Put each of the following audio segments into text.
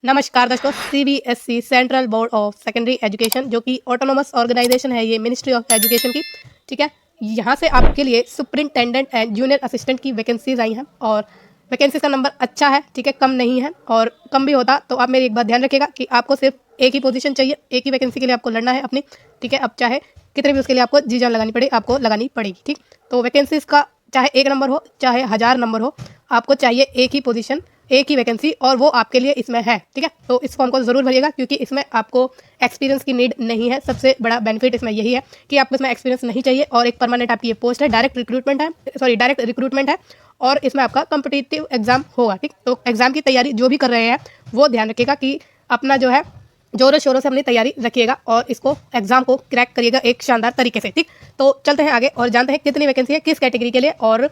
नमस्कार दोस्तों, CBSE central board of secondary education जो कि ऑटोनोमस ऑर्गेनाइजेशन है, ये मिनिस्ट्री ऑफ एजुकेशन की। ठीक है, यहाँ से आपके लिए सुपरिंटेंडेंट एंड जूनियर असिस्टेंट की वैकेंसीज आई हैं और वैकेंसी का नंबर अच्छा है। ठीक है, कम नहीं है, और कम भी होता तो आप मेरी एक बात ध्यान रखिएगा कि आपको सिर्फ एक ही पोजीशन चाहिए, एक ही वैकेंसी के लिए आपको लड़ना है अपनी। ठीक है, अब चाहे कितने भी उसके लिए आपको जी जान लगानी पड़े, आपको लगानी पड़ेगी। ठीक, तो वैकेंसीज का चाहे 1 नंबर हो चाहे 1000 नंबर हो, आपको चाहिए एक ही पोजीशन, एक ही वैकेंसी, और वो आपके लिए इसमें है। ठीक है, तो इस फॉर्म को ज़रूर भरिएगा क्योंकि इसमें आपको एक्सपीरियंस की नीड नहीं है। सबसे बड़ा बेनिफिट इसमें यही है कि आपको इसमें एक्सपीरियंस नहीं चाहिए और एक परमानेंट आपकी ये पोस्ट है, डायरेक्ट रिक्रूटमेंट है और इसमें आपका कॉम्पिटिटिव एग्जाम होगा। ठीक, तो एग्जाम की तैयारी जो भी कर रहे हैं वो ध्यान रखिएगा कि अपना जो है जोरों शोरों से अपनी तैयारी रखिएगा और इसको एग्जाम को क्रैक करिएगा एक शानदार तरीके से। ठीक, तो चलते हैं आगे और जानते हैं कितनी वैकेंसी है, किस कैटेगरी के लिए और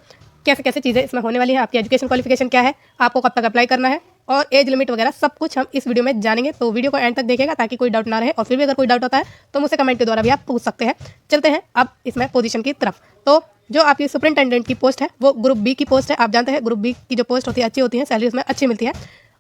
कैसे कैसे चीज़ें इसमें होने वाली हैं, आपकी एजुकेशन क्वालिफिकेशन क्या है, आपको कब तक अप्लाई करना है और एज लिमिट वगैरह सब कुछ हम इस वीडियो में जानेंगे। तो वीडियो को एंड तक देखिएगा ताकि कोई डाउट ना रहे, और फिर भी अगर कोई डाउट होता है तो मुझसे कमेंट के द्वारा भी आप पूछ सकते हैं। चलते हैं अब इसमें पोजीशन की तरफ। तो जो आपकी सुपरिंटेंडेंट की पोस्ट है वो ग्रुप बी की पोस्ट है। आप जानते हैं ग्रुप बी की जो पोस्ट होती है अच्छी होती है, सैलरी उसमें अच्छी मिलती है।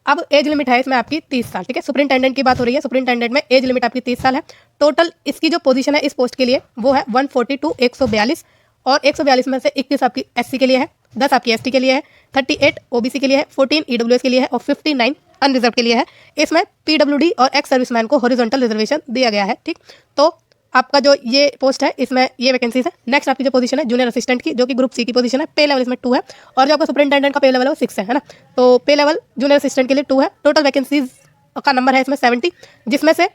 अब एज लिमिट है इसमें आपकी 30 साल। ठीक है, सुपरिंटेंडेंट की बात हो रही है, सुपरिंटेंडेंट में एज लिमिट आपकी 30 साल है। टोटल इसकी जो पोजीशन है इस पोस्ट के लिए वो है 142 142, और 142 में से 21 आपकी एससी के लिए है, 10 आपकी एसटी के लिए है, 38 ओबीसी के लिए है, 14 ईडब्ल्यूएस के लिए है और 59 अनरिजर्व के लिए है। इसमें पीडब्ल्यूडी और एक्स सर्विसमैन को हॉरिजॉन्टल रिजर्वेशन दिया गया है। ठीक, तो आपका जो ये पोस्ट है इसमें ये वैकेंसीज है। नेक्स्ट आपकी जो पोजीशन है जूनियर असिस्टेंट की, जो कि ग्रुप सी की पोजीशन है, पे लेवल इसमें 2 है और जो आपका सुपरिंटेंडेंट का पे लेवल है वो 6 है ना। तो पे लेवल जूनियर असिस्टेंट के लिए 2 है। टोटल वैकेंसीज का नंबर है इसमें 70, जिसमें से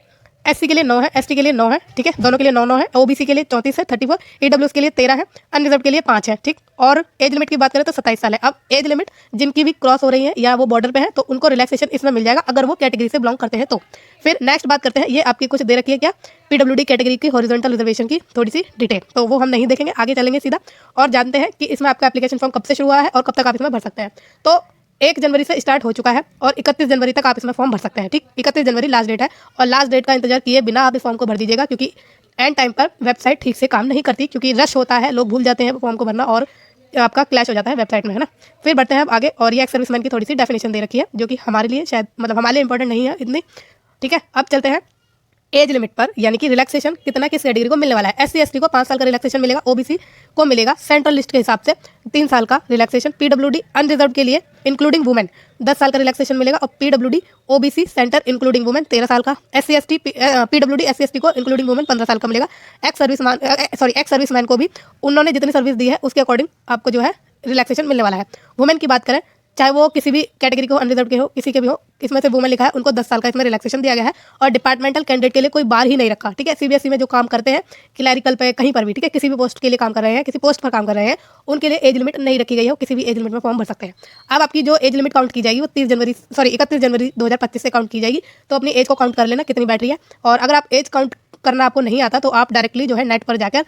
एससी के लिए 9 है, एसटी के लिए 9 है। ठीक है, दोनों के लिए 9 है। ओबीसी के लिए 34 है, 34, ईडब्ल्यूएस के लिए 13 है, अनरिजर्व के लिए 5 है। ठीक, और एज लिमिट की बात करें तो 27 साल है। अब एज लिमिट जिनकी भी क्रॉस हो रही है या वो बॉर्डर पे है तो उनको रिलैक्सेशन इसमें मिल जाएगा अगर वो कैटेगरी से बिलोंग करते हैं तो। फिर नेक्स्ट बात करते हैं, ये आपकी कुछ दे रखी है क्या, पीडब्ल्यूडी कैटेगरी की हॉरिजॉन्टल रिजर्वेशन की थोड़ी सी डिटेल, तो वो हम नहीं देखेंगे, आगे चलेंगे सीधा और जानते हैं कि इसमें आपका एप्लीकेशन फॉर्म कब से शुरू हुआ है और कब तक आप इसमें भर सकते हैं। तो 1 जनवरी से स्टार्ट हो चुका है और 31 जनवरी तक आप इसमें फॉर्म भर सकते हैं। ठीक, 31 जनवरी लास्ट डेट है और लास्ट डेट का इंतजार किए बिना आप इस फॉर्म को भर दीजिएगा क्योंकि एंड टाइम पर वेबसाइट ठीक से काम नहीं करती, क्योंकि रश होता है, लोग भूल जाते हैं फॉर्म को भरना और आपका क्लैश हो जाता है वेबसाइट में, है ना। फिर बढ़ते हैं अब आगे, और ये एक्स सर्विसमैन की थोड़ी सी डेफिनेशन दे रखी है जो कि हमारे लिए शायद मतलब हमारे लिए इंपॉर्टेंट नहीं है इतनी। ठीक है, अब चलते हैं एज लिमिट पर, यानी कि रिलैक्सेशन कितना किस कैटेगरी को मिलने वाला है। एससी एसटी को 5 साल का रिलैक्सेशन मिलेगा, ओबीसी को मिलेगा सेंट्रल लिस्ट के हिसाब से 3 साल का रिलैक्सेशन, पीडब्ल्यूडी अनरिजर्व के लिए इंक्लूडिंग वुमेन 10 साल का रिलैक्सेशन मिलेगा और PWD OBC centre including women 13 साल का, SC ST PWD SC ST को इंक्लूडिंग वुमेन 15 साल का मिलेगा। एक्स सर्विसमैन को भी उन्होंने जितनी सर्विस दी है उसके अकॉर्डिंग आपको जो है रिलैक्सेशन मिलने वाला है। वुमेन की बात करें, चाहे वो किसी भी कैटेगरी को अनरिजर्व के हो, किसी के भी हो, इसमें से वुमेन लिखा है, उनको 10 साल का इसमें रिलैक्सेशन दिया गया है और डिपार्टमेंटल कैंडिडेट के लिए कोई बार ही नहीं रखा। ठीक है, सीबीएसई में जो काम करते हैं क्लैरिकल पे कहीं पर भी, ठीक है, किसी भी पोस्ट के लिए काम कर रहे हैं, किसी पोस्ट पर काम कर रहे हैं, उनके लिए एज लिमिट नहीं रखी गई है, किसी भी एज लिमिट में फॉर्म भर सकते हैं। अब आपकी जो एज लिमिट काउंट की जाएगी वो 31 जनवरी 2025 से काउंट की जाएगी। तो अपनी एज को काउंट कर लेना कितनी बैटरी है, और अगर आप एज काउंट करना आपको नहीं आता तो आप डायरेक्टली जो है नेट पर जाकर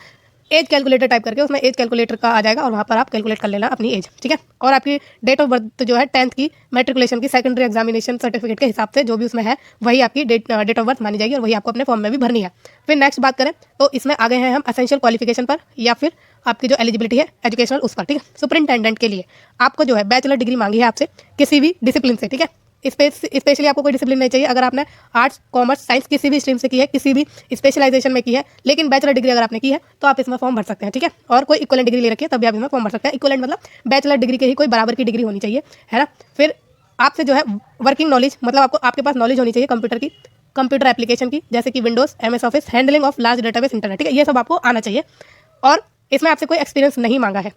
एज कैलकुलेटर टाइप करके उसमें एज कैलकुलेटर का आ जाएगा और वहाँ पर आप कैलकुलेट कर लेना अपनी एज। ठीक है, और आपकी डेट ऑफ बर्थ जो है 10th की मैट्रिकुलेशन की सेकेंडरी एग्जामिनेशन सर्टिफिकेट के हिसाब से जो भी उसमें है वही आपकी डेट ऑफ बर्थ मानी जाएगी और वही आपको अपने फॉर्म में भी भरनी है। फिर नेक्स्ट बात करें तो इसमें आ गए हैं हम एसेंशियल क्वालिफिकेशन पर या फिर आपकी जो एलिजिबिलिटी है एजुकेशनल उस पर। ठीक है, सुपरिंटेंडेंट के लिए आपको जो है बैचलर डिग्री मांगी है आपसे किसी भी डिसिप्लिन से। ठीक है, स्पेशली आपको कोई डिसिप्लिन नहीं चाहिए, अगर आपने आर्ट्स कॉमर्स साइंस किसी भी स्ट्रीम से की है, किसी भी स्पेशलाइजेशन में की है, लेकिन बैचलर डिग्री अगर आपने की है तो आप इसमें फॉर्म भर सकते हैं। ठीक है, और कोई इक्वलेंट डिग्री ले रखी है तब भी आप इसमें फॉर्म भर सकते हैं। इक्वलेंट मतलब बैचलर डिग्री के ही कोई बराबर की डिग्री होनी चाहिए, है ना। फिर आपसे जो है वर्किंग नॉलेज, मतलब आपके पास नॉलेज होनी चाहिए कंप्यूटर की, कंप्यूटर एप्लीकेशन की, जैसे कि Windows, MS office, handling of large database, internet. ठीक है, ये सब आपको आना चाहिए और इसमें आपसे कोई एक्सपीरियंस नहीं मांगा है,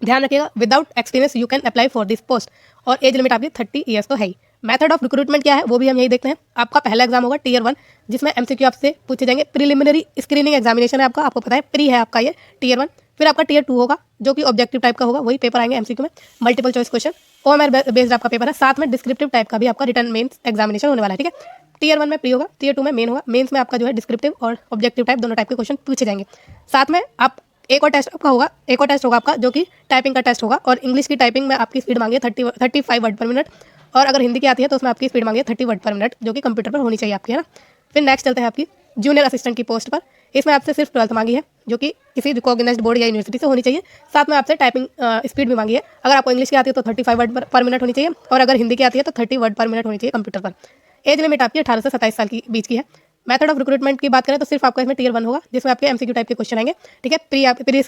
ध्यान रखिएगा। Without experience you can apply for this post और एज लिमिट आपकी 30 ईयर्स तो है ही। मेथड ऑफ रिक्रूटमेंट क्या है वो भी हम यही देखते हैं। आपका पहला एग्जाम होगा Tier 1, जिसमें MCQ आपसे पूछे जाएंगे। प्रिलिमिनरी स्क्रीनिंग एग्जामिनेशन है आपका, आपको पता है प्री है आपका ये Tier 1। फिर आपका Tier 2 होगा जो कि ऑब्जेक्टिव टाइप का होगा, वही पेपर आएंगे MCQ में, multiple choice question, OMR based आपका पेपर है, साथ में डिस्क्रिप्टिव टाइप का भी आपका रिटर्न मेंस एग्जामिनेशन होने वाला है। ठीक है, Tier 1 में प्री होगा, Tier 2 में मेन होगा। मेंस में आपका जो है डिस्क्रिप्टिव और ऑब्जेक्टिव टाइप दोनों टाइप के क्वेश्चन पूछे जाएंगे। साथ में आप एक और टेस्ट होगा आपका जो कि टाइपिंग का टेस्ट होगा, और इंग्लिश की टाइपिंग में आपकी स्पीड मांगी है 35 वर्ड पर मिनट, और अगर हिंदी की आती है तो उसमें आपकी स्पीड मांगी है 30 वर्ड पर मिनट, जो कि कंप्यूटर पर होनी चाहिए आपकी, है ना। फिर नेक्स्ट चलते हैं आपकी जूनियर असिस्टेंट की पोस्ट पर। इसमें आपसे सिर्फ 12th मांगी है जो कि किसी रिकॉग्नाइज्ड बोर्ड या यूनिवर्सिटी से होनी चाहिए। साथ में आपसे टाइपिंग स्पीड भी मांगी है, अगर आपको इंग्लिश की आती है तो 35 वर्ड पर मिनट होनी चाहिए, और अगर हिंदी की आती है तो 30 वर्ड पर मिनट होनी चाहिए कंप्यूटर पर। एज लिमिट आपकी 18 से 27 साल की बीच की है। मेथड ऑफ रिक्रूटमेंट की बात करें तो सिर्फ आपका इसमें टियर 1 होगा, जिसमें आपके एमसीक्यू टाइप के क्वेश्चन आएंगे, ठीक है।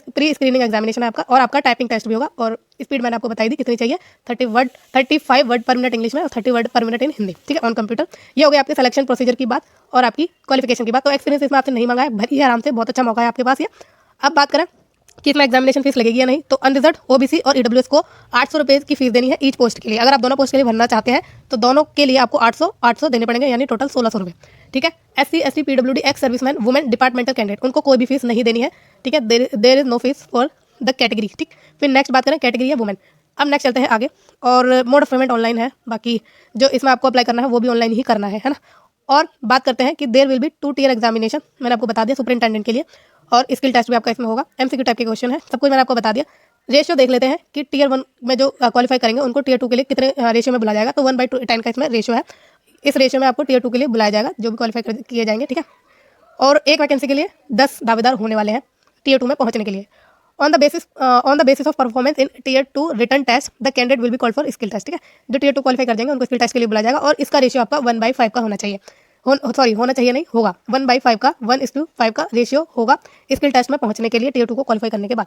प्री स्क्रीनिंग एग्जामिनेशन है आपका, और आपका टाइपिंग टेस्ट भी होगा। और स्पीड मैंने आपको बताई दी कितनी चाहिए, 35 वर्ड पर मिनट इंग्लिश में और 30 वर्ड पर मिनट इन हिंदी, ठीक है, ऑन कंप्यूटर। ये हो गया आपके सिलेक्शन प्रोसीजर की बात और आपकी क्वालिफिकेशन की बात। तो एक्सपीरियंस इसमें आपसे नहीं मांगा है, भरिए आराम से, बहुत अच्छा मौका है आपके पास ये। अब बात करें कि इसमें एग्जामिनेशन फीस लगेगी या नहीं, तो अनरिजर्व ओबीसी और ईडब्ल्यूएस को 800 रुपये की फीस देनी है ईच पोस्ट के लिए। अगर आप दोनों पोस्ट के लिए भरना चाहते हैं तो दोनों के लिए आपको 800 देने पड़ेंगे, यानी टोटल 1600 रुपये, ठीक है। SC ST PWD ex serviceman women departmental candidate, उनको कोई भी फीस नहीं देनी है, ठीक है। There is no fees for the category, ठीक। फिर नेक्स्ट बात करें कैटेगरी है वुमेन। अब नेक्स्ट चलते हैं आगे, और मोड ऑफ पेमेंट ऑनलाइन है, बाकी जो इसमें आपको अप्लाई करना है वो भी ऑनलाइन ही करना है ना। और बात करते हैं कि there will be 2 tier examination, मैंने आपको बता दिया सुपरिटेंडेंट के लिए, और स्किल टेस्ट भी आपका इसमें होगा। एमसीक्यू टाइप के क्वेश्चन है, सब कुछ मैंने आपको बता दिया। रेशियो देख लेते हैं कि टियर 1 में जो क्वालिफाई करेंगे उनको टियर 2 के लिए कितने रेशियो में बुलाया जाएगा। तो 1/10 का इसमें रेशियो है, इस रेशियो में आपको टियर 2 के लिए बुलाया जाएगा जो भी क्वालिफाई किए जाएंगे, ठीक है। और एक वैकेंसी के लिए 10 दावेदार होने वाले हैं टियर 2 में पहुंचने के लिए। On the basis of performance in tier 2 written test the candidate will be called for skill test, ठीक है। जो टियर 2 क्वालिफाई कर जाएंगे उनको स्किल टेस्ट के लिए बुलाया जाएगा, और इसका रेशियो आपका 1/5 का होना चाहिए, होना चाहिए नहीं, होगा। 1/5 का 1:5 का रेशियो होगा स्किल टेस्ट में पहुंचने के लिए टियर 2 को क्वालिफाई करने के बाद।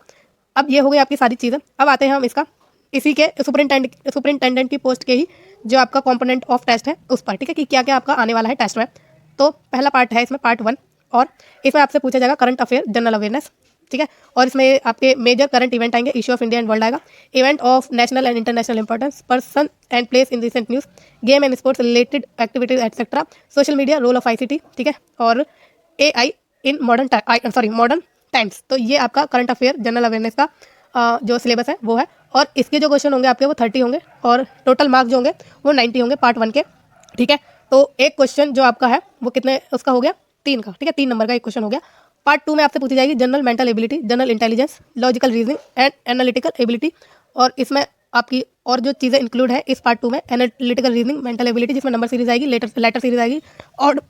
अब ये हो गई आपकी सारी चीज़ें। अब आते हैं हम इसका इसी के सुपरिटेंडेंट की पोस्ट के ही जो आपका कंपोनेंट ऑफ टेस्ट है उस पर, ठीक है, कि क्या क्या आपका आने वाला है टेस्ट में। तो पहला पार्ट है इसमें पार्ट 1, और इसमें आपसे पूछा जाएगा करंट अफेयर जनरल अवेयरनेस, ठीक है। और इसमें आपके मेजर करंट इवेंट आएंगे, issue of India and world आएगा, event of national and international importance, person and place in recent news, game and sports related activities etcetera, social media, role of ICT, ठीक है, और AI in modern times. तो ये आपका current affair general awareness का जो syllabus है वो है। और इसके जो क्वेश्चन होंगे आपके वो 30 होंगे, और टोटल मार्क्स जो होंगे वो 90 होंगे पार्ट 1 के, ठीक है। तो एक क्वेश्चन जो आपका है वो कितने उसका हो गया, 3 का, ठीक है, 3 नंबर का एक क्वेश्चन हो गया। पार्ट 2 में आपसे पूछी जाएगी general mental ability, general intelligence, logical reasoning and analytical ability. और इसमें आपकी और जो चीज़ें इंक्लूड है इस पार्ट 2 में, एनालिटिकल रीजनिंग, मेंटल एबिलिटी जिसमें नंबर सीरीज आएगी, लेटर सीरीज आएगी, और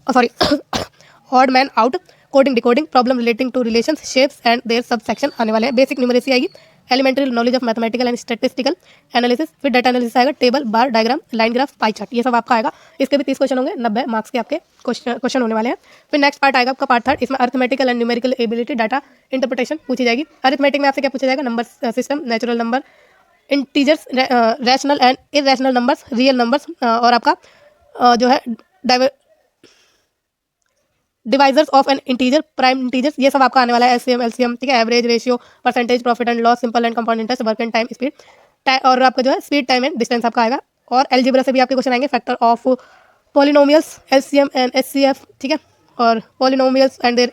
odd man out, coding decoding, problem relating to relations, shapes and their sub section आने वाले हैं। बेसिक न्यूमरेसी आएगी, elementary knowledge of mathematical and statistical analysis, फिर data analysis आएगा, table, bar diagram, line graph, pie chart, ये सब आपका आएगा। इसके भी 30 क्वेश्चन होंगे, 90 मार्क्स के आपके क्वेश्चन होने वाले हैं। फिर नेक्स्ट पार्ट आएगा आपका पार्ट 3, इसमें arithmetical and numerical ability, data interpretation पूछी जाएगी। अरिथमेटिक में आपसे क्या पूछा जाएगा, number system, natural number, integers, rational and irrational numbers, real numbers, और आपका जो है divisors of N integer, prime integers, ये सब आपका आने वाला है। एससीएम, एलसीएम, ठीक है, average, ratio, percentage, profit and loss, simple and compound interest, work and time, speed, और आपका जो है स्पीड, टाइम एंड डिस्टेंस आपका आएगा। और एलजेब्रा से भी आपके क्वेश्चन आएंगे, factor of polynomials, LCM and HCF, ठीक है, और polynomials and their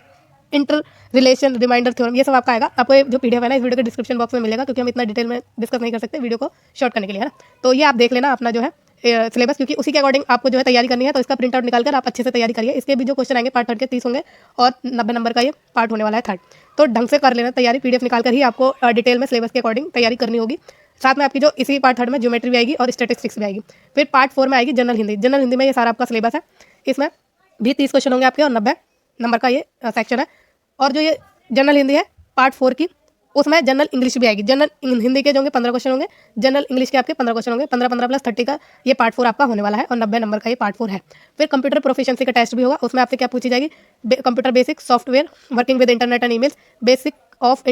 inter relation, remainder theorem, ये सब आपका आएगा। आपको जो पीडीएफ है ना इस वीडियो के डिस्क्रिप्शन बॉक्स में मिलेगा, क्योंकि हम इतना डिटेल में डिस्कस नहीं कर सकते वीडियो को शॉर्ट करने के लिए, है ना। तो ये आप देख लेना अपना जो है सिलेबस, क्योंकि उसी के अकॉर्डिंग आपको जो है तैयारी करनी है। तो इसका प्रिंट आउट निकालकर आप अच्छे से तैयारी करिए। इसके भी जो क्वेश्चन आएंगे पार्ट 3 के 30 होंगे, और 90 नंबर का ये पार्ट होने वाला है 3rd। तो ढंग से कर लेना तैयारी, पीडीएफ निकालकर ही आपको डिटेल में सिलेबस के अकॉर्डिंग तैयारी करनी होगी। साथ में आपकी जो इसी पार्ट 3 में ज्योमेट्री भी आएगी और स्टैटिस्टिक्स भी आएगी। फिर पार्ट 4 में आएगी जनरल हिंदी। जनरल हिंदी में ये सारा आपका सिलेबस है, इसमें भी 30 क्वेश्चन होंगे आपके, और 90 नंबर का ये सेक्शन है। और जो ये जनरल हिंदी है पार्ट 4 की, उसमें जनरल इंग्लिश भी आएगी। जनरल हिंदी के जो होंगे 15 क्वेश्चन होंगे, जनरल इंग्लिश के आपके 15 क्वेश्चन होंगे, 15 प्लस 30 का ये पार्ट 4 आपका होने वाला है, और 90 नंबर का ये पार्ट 4 है। फिर कंप्यूटर प्रोफिशिएंसी का टेस्ट भी होगा, उसमें आपसे क्या पूछी जाएगी, computer basic, software, working with internet and emails, basic of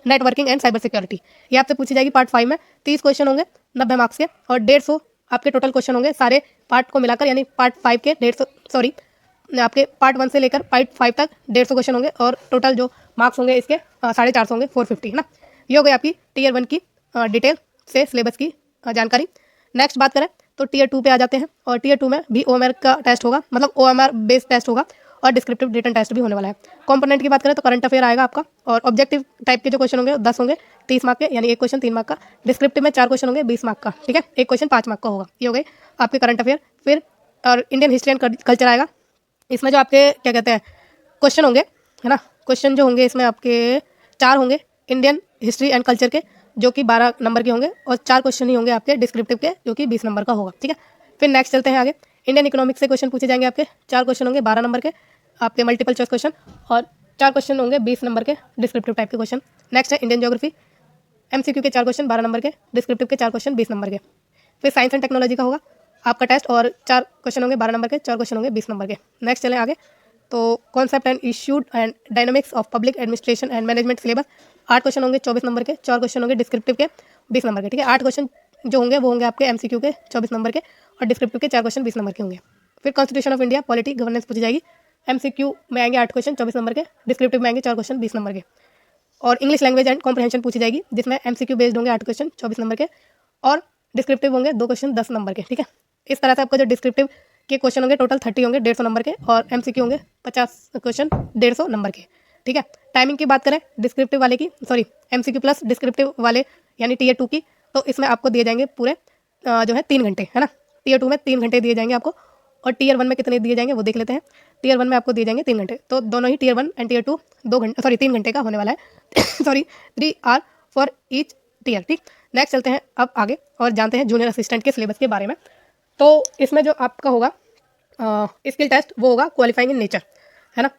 networking and cyber security, ये आपसे पूछी जाएगी पार्ट 5 में। 30 क्वेश्चन होंगे 90 मार्क्स के, और 150 आपके टोटल क्वेश्चन होंगे सारे पार्ट को मिलाकर, यानी पार्ट 5 के 150 आपके पार्ट 1 से लेकर पार्ट 5 तक 150 क्वेश्चन होंगे, और टोटल जो मार्क्स होंगे इसके 450 होंगे, 450, है ना। ये हो गई आपकी टियर 1 की डिटेल से सिलेबस की जानकारी। नेक्स्ट बात करें तो टियर 2 पे आ जाते हैं, और टियर 2 में भी OMR का टेस्ट होगा, मतलब OMR बेस्ड टेस्ट होगा, और डिस्क्रिप्टिव रिटन टेस्ट भी होने वाला है। कंपोनेंट की बात करें तो करंट अफेयर आएगा आपका, और ऑब्जेक्टिव टाइप के जो क्वेश्चन होंगे 10 होंगे 30 मार्क के, यानी एक क्वेश्चन 3 मार्क का। डिस्क्रिप्टिव में 4 क्वेश्चन होंगे 20 मार्क का, ठीक है, एक क्वेश्चन 5 मार्क का होगा। ये हो गए आपके करंट अफेयर। फिर और इंडियन हिस्ट्री एंड कल्चर आएगा, इसमें जो आपके क्या कहते हैं क्वेश्चन होंगे, है ना, क्वेश्चन जो होंगे इसमें आपके 4 होंगे इंडियन हिस्ट्री एंड कल्चर के, जो कि 12 नंबर के होंगे, और 4 क्वेश्चन ही होंगे आपके डिस्क्रिप्टिव के, जो कि 20 नंबर का होगा, ठीक है। फिर नेक्स्ट चलते हैं आगे, इंडियन इकोनॉमिक्स से क्वेश्चन पूछे जाएंगे आपके, 4 क्वेश्चन होंगे 12 नंबर के आपके मल्टीपल चॉइस क्वेश्चन, और 4 क्वेश्चन होंगे 20 नंबर के डिस्क्रिप्टिव टाइप के क्वेश्चन। नेक्स्ट है इंडियन ज्योग्राफी, MCQ के 4 क्वेश्चन 12 नंबर के, डिस्क्रिप्टिव के 4 क्वेश्चन 20 नंबर के। फिर साइंस एंड टेक्नोलॉजी का होगा, आपका टेस्ट, और 4 क्वेश्चन होंगे 12 नंबर के, 4 क्वेश्चन होंगे 20 नंबर के। नेक्स्ट चलें आगे। तो concept and issued and dynamics of public administration and management syllabus, 8 question होंगे 24 नंबर के, 4 क्वेश्चन होंगे डिस्क्रिप्टिव के 20 नंबर के। ठीक है, 8 क्वेश्चन जो होंगे वो होंगे आपके एमसीक्यू के 24 नंबर के, और डिस्क्रिप्टिव के 4 क्वेश्चन 20 नंबर के होंगे। फिर constitution of India, polity, governance पूछी जाएगी। एमसीक्यू में आएंगे 8 क्वेश्चन 24 नंबर के, डिस्क्रिप्टिव में आएंगे 4 क्वेश्चन 20 नंबर के। और इंग्लिश लैंग्वेज एंड कॉम्प्रहेंशन पूछी जाएगी, जिसमें एमसीक्यू बेस्ड होंगे 8 क्वेश्चन 24 नंबर के, और डिस्क्रिप्टिव होंगे 2 क्वेश्चन 10 नंबर के। ठीक है, इस तरह से आपका जो डिस्क्रिप्टिव के क्वेश्चन होंगे टोटल 30 होंगे 150 नंबर के, और एमसीक्यू होंगे 50 क्वेश्चन 150 नंबर के। ठीक है, टाइमिंग की बात करें डिस्क्रिप्टिव वाले की, सॉरी एमसीक्यू प्लस डिस्क्रिप्टिव वाले यानी टीयर 2 की, तो इसमें आपको दिए जाएंगे पूरे जो है 3 घंटे, है ना। टीयर 2 में 3 घंटे दिए जाएंगे आपको, और टीयर 1 में कितने दिए जाएंगे वो देख लेते हैं। टीयर 1 में आपको दिए जाएंगे 3 घंटे, तो दोनों ही टीयर 1 एंड टीयर 2 2 घंटे, सॉरी 3 घंटे का होने वाला है sorry 3 hour for each tier. ठीक, नेक्स्ट चलते हैं अब आगे और जानते हैं जूनियर असिस्टेंट के सिलेबस के बारे में। तो इसमें जो आपका होगा स्किल टेस्ट वो होगा क्वालिफाइंग इन नेचर, है ना।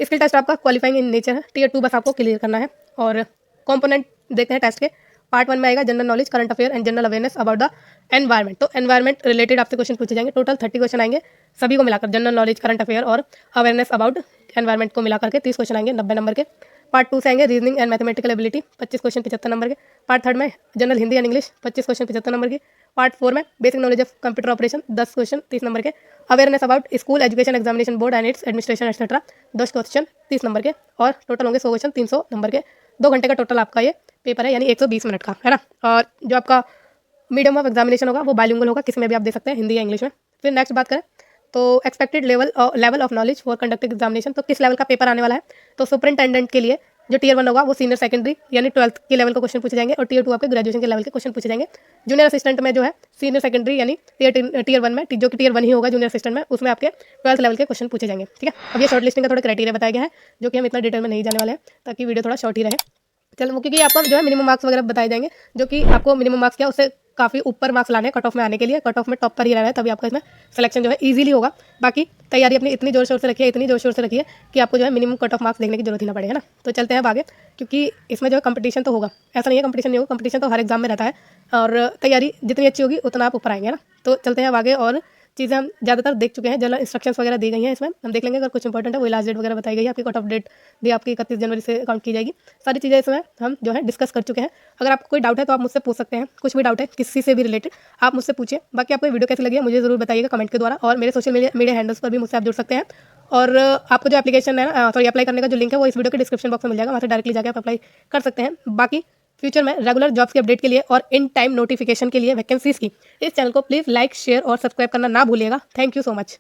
स्किल टेस्ट आपका क्वालिफाइंग इन नेचर है, टीयर 2 बस आपको क्लियर करना है। और कंपोनेंट देखते हैं टेस्ट के। पार्ट 1 में आएगा general knowledge, current affair and general awareness about the environment. तो एनवायरमेंट रिलेटेड आपसे क्वेश्चन पूछे जाएंगे, टोटल 30 क्वेश्चन आएंगे सभी को मिलाकर, जनरल नॉलेज, करंट अफेयर और अवेयरनेस अबाउट एनवायरमेंट को मिलाकर के 30 क्वेश्चन आएंगे 90 नंबर के। पार्ट 2 से आएंगे reasoning and mathematical ability, 25 question 75 number के। पार्ट 3 में general Hindi and English, 25 question 75 number की। पार्ट 4 में basic knowledge of computer operation, 10 question 30 number के। Awareness about school education examination board and its administration etcetera, 10 question 30 number के, और total होंगे 100 question 300 number के। 2 घंटे का टोटल आपका ये पेपर है, यानी 120 मिनट का, है ना। और जो आपका मीडियम ऑफ एग्जामिनेशन होगा वो बाइलिंगुअल होगा, किसी में भी आप दे सकते हैं, हिंदी या इंग्लिश में। फिर नेक्स्ट बात करें तो expected level of knowledge for conducting examination, तो किस लेवल का पेपर आने वाला है। तो सुपरिटेंडेंट के लिए जो टीयर 1 होगा वो सीनियर सेकेंडरी यानी 12th के लेवल का क्वेश्चन पूछे जाएंगे, और टीयर 2 आपके ग्रेजुएशन के लेवल के क्वेश्चन पूछे जाएंगे। जूनियर असिस्टेंट में जो है सीनियर सेकेंडरी यानी टीयर 1 में, जो कि टीयर 1 ही होगा जूनियर असिस्टेंट में, उसमें आपके 12th लेवल के क्वेश्चन पूछे जाएंगे। ठीक है, अब ये शॉर्ट लिस्टिंग का थोड़ा क्राइटेरिया बताया गया है, जो कि हम इतना डिटेल में नहीं जाने वाले हैं ताकि वीडियो थोड़ा शॉर्ट ही रहे। चलो, क्योंकि आपको जो है मिनिमम मार्क्स वगैरह बताए जाएंगे, जो कि आपको मिनिमम मार्क्स क्या उससे काफ़ी ऊपर मार्क्स लाने हैं कट ऑफ में आने के लिए। कट ऑफ में टॉप पर ही रहना है, तभी आपका इसमें सिलेक्शन जो है इजीली होगा। बाकी तैयारी अपनी इतनी जोर शोर से रखिए, इतनी जोर शोर से रखिए कि आपको जो है मिनिमम कट ऑफ मार्क्स देखने की जरूरत ही ना पड़े, है ना। तो चलते हैं अब आगे, क्योंकि इसमें जो है कंपटीशन तो होगा, ऐसा नहीं है कंपटीशन नहीं होगा, कंपटीशन तो हर एग्जाम में रहता है, और तैयारी जितनी अच्छी होगी उतना आप ऊपर आएंगे, ना। तो चलते हैं अब आगे, और चीज़ें हम ज़्यादातर देख चुके हैं, जनरल इंस्ट्रक्शंस वगैरह दी गई हैं, इसमें हम देख लेंगे। अगर कुछ इंपॉर्टेंट है वो लास्ट डेट वगैरह बताई गई है, आपकी कट ऑफ डेट भी आपकी 31 जनवरी से काउंट की जाएगी। सारी चीज़ें इसमें हम जो है डिस्कस कर चुके हैं। अगर आपको कोई डाउट है तो आप मुझसे पूछ सकते हैं, कुछ भी डाउट है किसी से भी रिलेटेड आप मुझसे पूछिए। बाकी आपको वीडियो कैसी लगी है मुझे ज़रूर बताइएगा कमेंट के द्वारा, और मेरे सोशल मीडिया हैंडल्स पर भी मुझसे आप जुड़ सकते हैं। और आपको जो एप्लीकेशन है ना, सॉरी अप्लाई करने का जो लिंक है वो इस वीडियो के डिस्क्रिप्शन बॉक्स में मिल जाएगा, वहाँ से डायरेक्टली जाकर आप अप्लाई कर सकते हैं। बाकी फ्यूचर में रेगुलर जॉब्स के अपडेट के लिए और इन टाइम नोटिफिकेशन के लिए वैकेंसीज की, इस चैनल को प्लीज़ लाइक, शेयर और सब्सक्राइब करना ना भूलिएगा। Thank you so much.